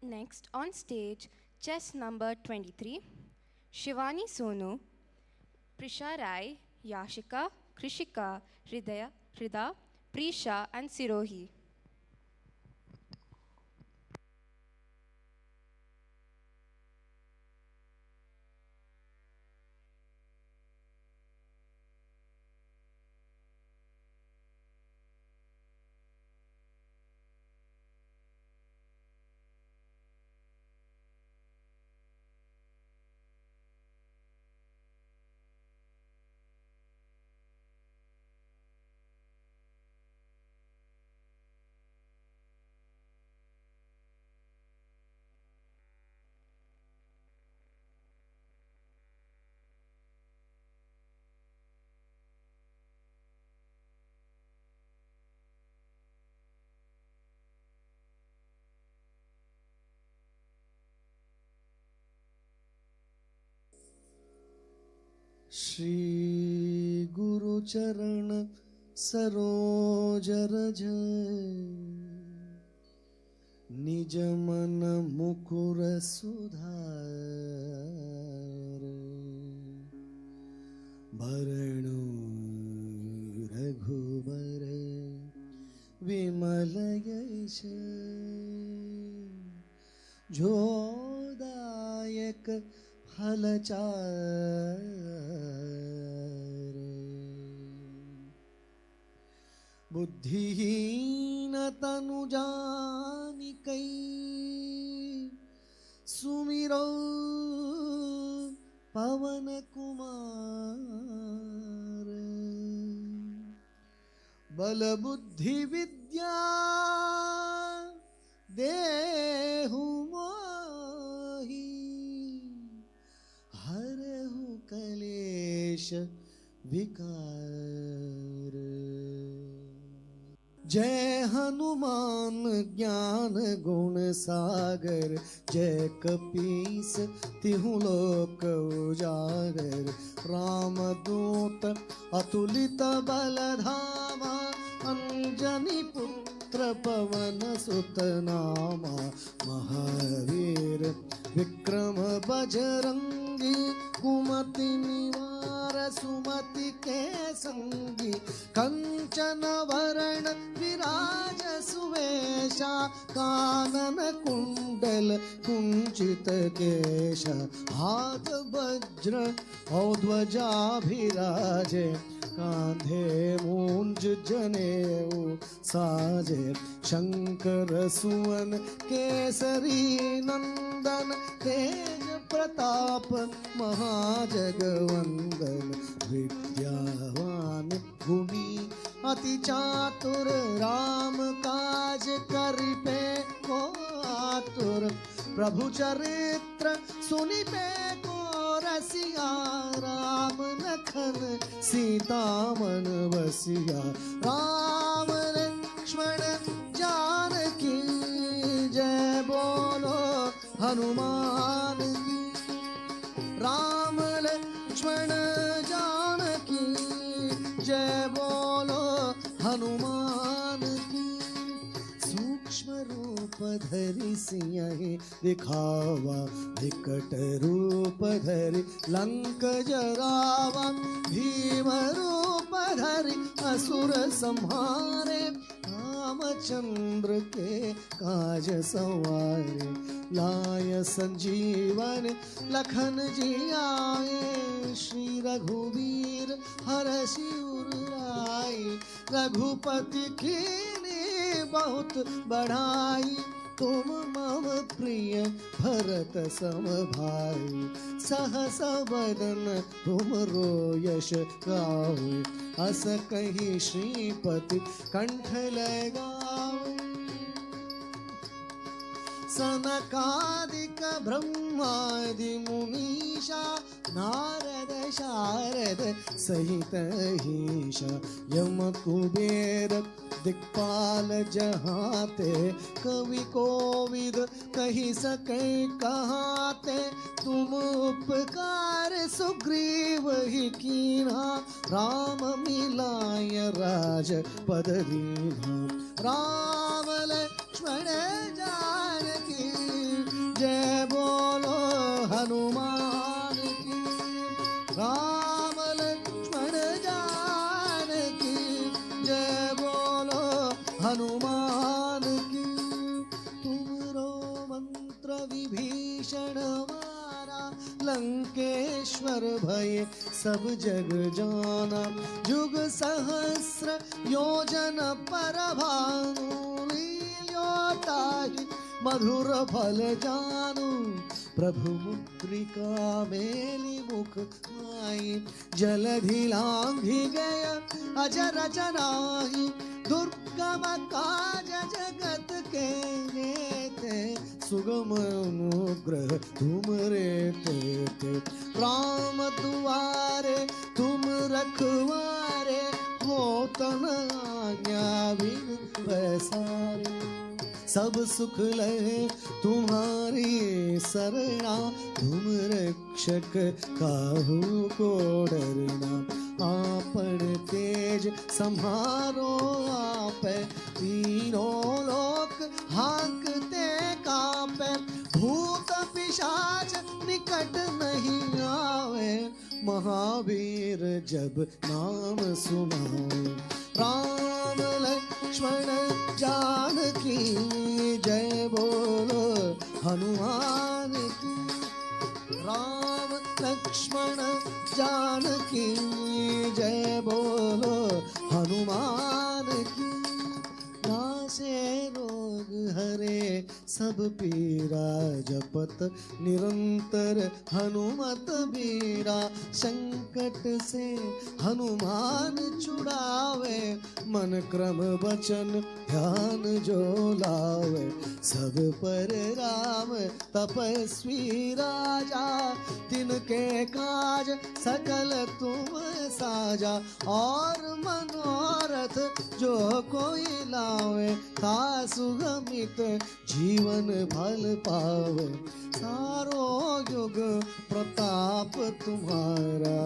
Next on stage, chess number 23, Shivani Sonu, Prisha Rai, Yashika, Krishika, Hrida, Prisha, and Sirohi. Shri गुरु चरण सरोज रज निज मन मुकुर सुधार भरणु रघुबर विमल यश जोदायक फलचार बुद्धिहीन तनु जानिकै सुमिरो पवन कुमार बल बुद्धि विद्या देहु मोहि हरहु कलेश विकार जय हनुमान ज्ञान गुण सागर जय कपीस तिहु लोक उजागर रामदूत अतुलित बलधामा अंजनी पुत्र पवन सुत नामा महावीर विक्रम बजरंगी कुमति निवार सुमति के संगी कंचन वरण विराज सुवेशा कानन कुंडल कुंचित केश हाथ वज्र और ध्वजा विराजे कांधे मूंज जनेऊ साजे शंकर सुवन केसरी नंदन तेज प्रताप महाजगवंदन विद्यावान गुणी अति चातुर राम काज करिपे को आतुर प्रभु चरित्र सुनिपे को रसिया राम लखन सीता मन बसिया राम लक्ष्मण जानकी जय बोलो हनुमान की राम लक्ष्मण जानकी जय बोलो हनुमान की सूक्ष्म रूप धरि सिंह दिखावा विकट रूप धरि लंक जरावा भीम रूप धरि असुर संहारे रामचंद्र के काज सवारे लाय संजीवन लखन जी आए श्री रघुवीर हरषि उर लाए रघुपति कीन्ही बहुत बढ़ाई तुम मम प्रिय भरत सम भाई सहस बदन तुम रो यश गावे अस कही श्रीपति कंठ लगावे सनकादिक ब्रह्मादि मुनीषा नारद शारद सहित ईशा यम कुबेर दिक्पाल जहाते कवि कोविद कही सके कहाते तुम उपकार सुग्रीव ही कीन्हा राम मिलाय राज पद दीन्हा राम लक्ष्मण जानकी हनुमान की। तुमरो मंत्र विभीषण मारा, लंकेश्वर भय सब जग जाना। जुग सहस्र योजन पर भानु, लील्योताहि मधुर फल जानू। प्रभु मुद्रिका मेली मुख माई, जलधि लांघि गय अजर जनाहि। दुर्गम काज जगत के नेते, सुगम अनुग्रह तुम रे ते। राम दुआरे तुम रखवारे, होत न आज्ञा बिनु पैसारे। सब सुख लहे तुम्हारी शरणा, तुम रक्षक काहू को डरना। आपन तेज सम्हारो आपे, तीनों लोक हांकते कांपे। भूत पिशाच निकट नहीं आवे, महावीर जब नाम सुनावे। राम लक्ष्मण जानकी जय बोलो हनुमान की। राम लक्ष्मण जानकी जय बोलो हनुमान की। नासे रोग हरे सब पीरा, जपत निरंतर हनुमत बीरा। संकट से हनुमान छुड़ावे, मन क्रम वचन ध्यान जो लावे। सब पर राम तपस्वी राजा, तिनके काज सकल तुम साजा। और मनोरथ जो कोई लावे, तासु गमित जीवन फल पावे। सारो युग प्रताप तुम्हारा,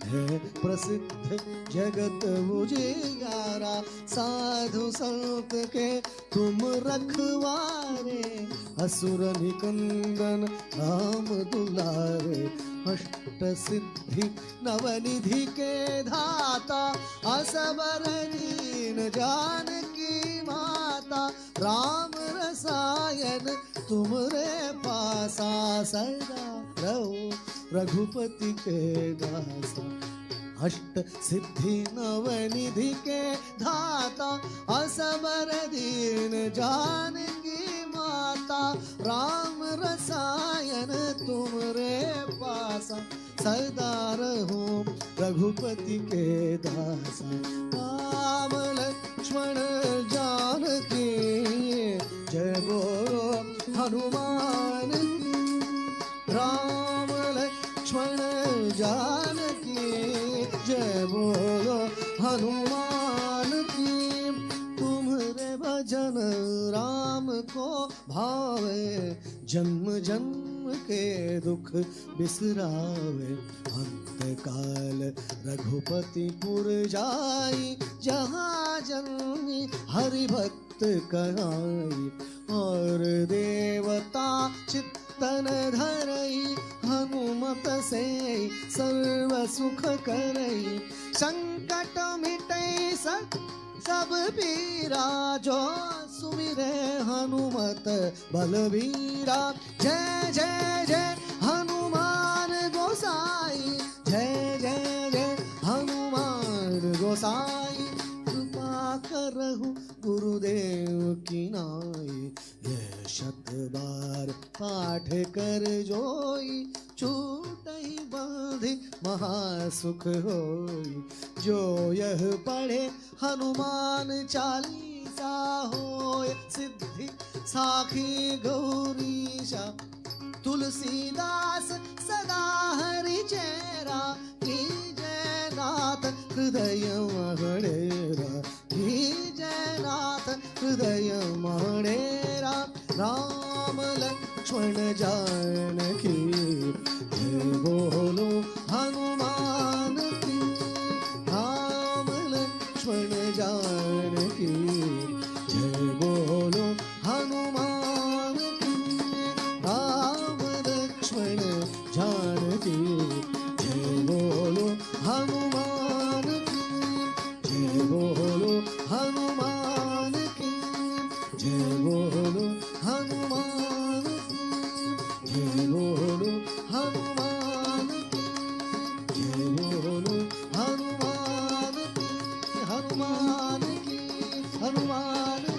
है प्रसिद्ध जगत उजियारा। साधु संत के तुम रखवारे, असुर निकंदन राम दुलारे। अष्ट सिद्धि नवनिधि के धाता, असबर दीन जानकी माता। राम रसायन तुम रे पासा, सदा रहो रघुपति के दासा। अष्ट सिद्धि नवनिधि के धाता, असबर दीन जानकी माता। राम रसायन तुम रे पासा, सदा रहो रघुपति के दासा। राम लक्ष्मण जानकी जय बोलो हनुमान की। राम लक्ष्मण जानकी जय बोलो हनुमान की। तुम्हारे भजन राम को भावे, जन्म जन्म के दुख बिसरावे। अंत काल रघुपतिपुर जाई, जहाँ जन्मी हरि भक्त कहाई। और देवता चित्तन धरई, हनुमत से सर्व सुख करई। संकट मिटई सब पीरा, जो सुमिरे हनुमत बलवीरा। जय जय जय हनुमान गोसाई, जय जय जय हनुमान गोसाई। कृपा करहु गुरुदेव की नाई, यह शत बार पाठ कर जोई। छूटहि बांधि महासुख होई, जो यह पढ़े हनुमान चालीसा। होय सिद्धि साखी गौरीशा, तुलसीदास सदा हरि चेरा। कीजय नाथ हृदय मणेरा, कीजय नाथ हृदय मणेरा। राम लक्ष्मण जानकी जय बोलो हनुमान की। राम लक्ष्मण जानकी जय बोलो हनुमान की। राम लक्ष्मण जानकी जय बोलो हनुमान की। जय बोलो हनुमान हनुमान की